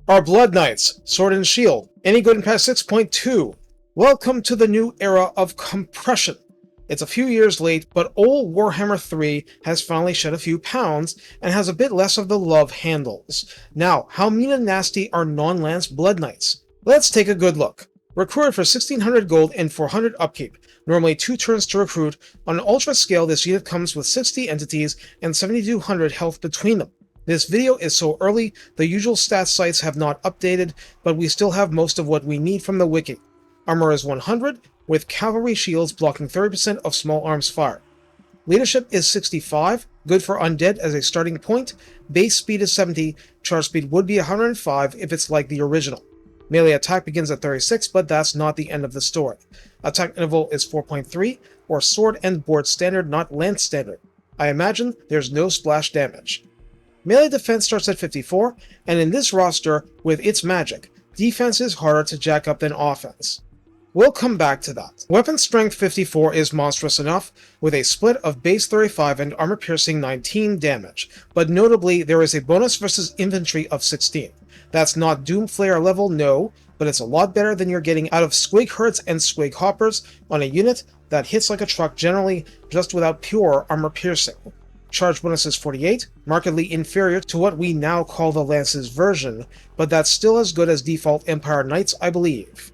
Our Blood Knights, Sword and Shield, any good in patch 6.2. Welcome to the new era of compression. It's a few years late, but old Warhammer 3 has finally shed a few pounds and has a bit less of the love handles. Now, how mean and nasty are non-lance Blood Knights? Let's take a good look. Recruited for 1600 gold and 400 upkeep, normally 2 turns to recruit. On an ultra scale, this unit comes with 60 entities and 7200 health between them. This video is so early, the usual stats sites have not updated, but we still have most of what we need from the wiki. Armor is 100, with cavalry shields blocking 30% of small arms fire. Leadership is 65, good for undead as a starting point. Base speed is 70, charge speed would be 105 if it's like the original. Melee attack begins at 36, but that's not the end of the story. Attack interval is 4.3, or sword and board standard, not lance standard. I imagine there's no splash damage. Melee defense starts at 54, and in this roster, with its magic, defense is harder to jack up than offense. We'll come back to that. Weapon strength 54 is monstrous enough, with a split of base 35 and armor piercing 19 damage, but notably there is a bonus versus infantry of 16. That's not Doomflayer level, no, but it's a lot better than you're getting out of Squig Hurts and Squig Hoppers on a unit that hits like a truck generally, just without pure armor piercing. Charge bonus is 48, markedly inferior to what we now call the Lance's version, but that's still as good as default Empire Knights, I believe.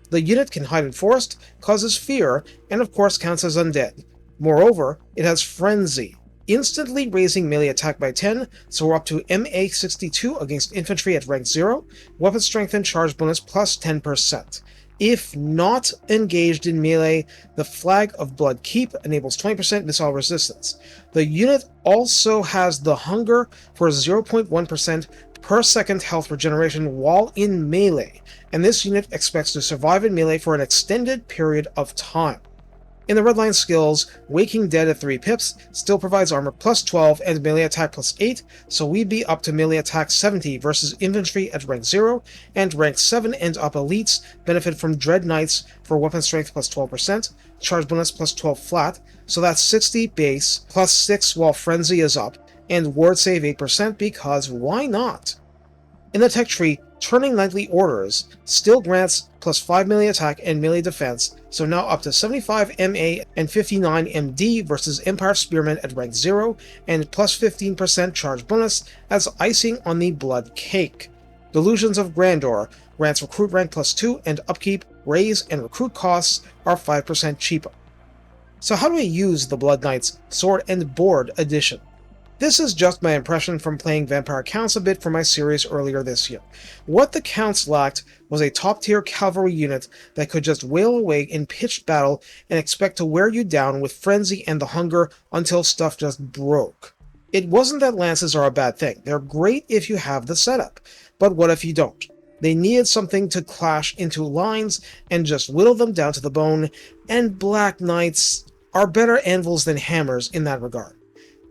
The unit can hide in forest, causes fear, and of course counts as undead. Moreover, it has Frenzy, instantly raising melee attack by 10, so we're up to MA 62 against infantry at rank 0, weapon strength and charge bonus plus 10%. If not engaged in melee, the Flag of Blood Keep enables 20% missile resistance. The unit also has the Hunger for 0.1% per second health regeneration while in melee, and this unit expects to survive in melee for an extended period of time. In the Redline skills, Waking Dead at 3 pips still provides armor plus 12 and melee attack plus 8, so we'd be up to melee attack 70 versus infantry at rank 0, and rank 7 and up elites benefit from Dread Knights for weapon strength plus 12%, charge bonus plus 12 flat, so that's 60 base plus 6 while Frenzy is up, and ward save 8% because why not? In the tech tree, turning Knightly Orders still grants plus 5 melee attack and melee defense, so now up to 75 MA and 59 MD versus Empire Spearmen at rank 0, and plus 15% charge bonus as icing on the blood cake. Delusions of Grandeur grants recruit rank plus 2 and upkeep, raise, and recruit costs are 5% cheaper. So how do I use the Blood Knights Sword and Board edition? This is just my impression from playing Vampire Counts a bit for my series earlier this year. What the Counts lacked was a top-tier cavalry unit that could just wail away in pitched battle and expect to wear you down with Frenzy and the Hunger until stuff just broke. It wasn't that lances are a bad thing. They're great if you have the setup. But what if you don't? They needed something to clash into lines and just whittle them down to the bone, and Black Knights are better anvils than hammers in that regard.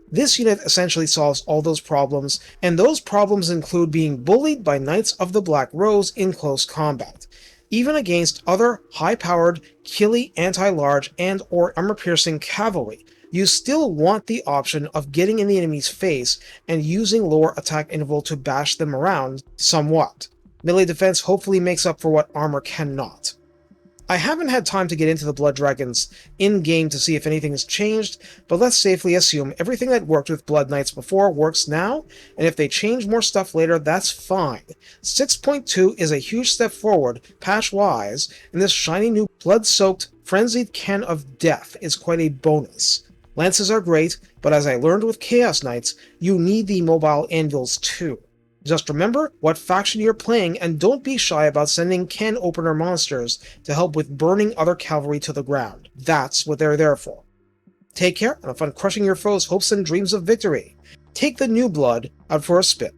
This unit essentially solves all those problems, and those problems include being bullied by Knights of the Black Rose in close combat. Even against other high-powered, killy anti-large and or armor-piercing cavalry, you still want the option of getting in the enemy's face and using lower attack interval to bash them around somewhat. Melee defense hopefully makes up for what armor cannot. I haven't had time to get into the Blood Dragons in-game to see if anything has changed, but let's safely assume everything that worked with Blood Knights before works now, and if they change more stuff later, that's fine. 6.2 is a huge step forward, patch-wise, and this shiny new blood-soaked, frenzied can of death is quite a bonus. Lances are great, but as I learned with Chaos Knights, you need the mobile anvils too. Just remember what faction you're playing and don't be shy about sending can opener monsters to help with burning other cavalry to the ground. That's what they're there for. Take care and have fun crushing your foes' hopes and dreams of victory. Take the new blood out for a spin.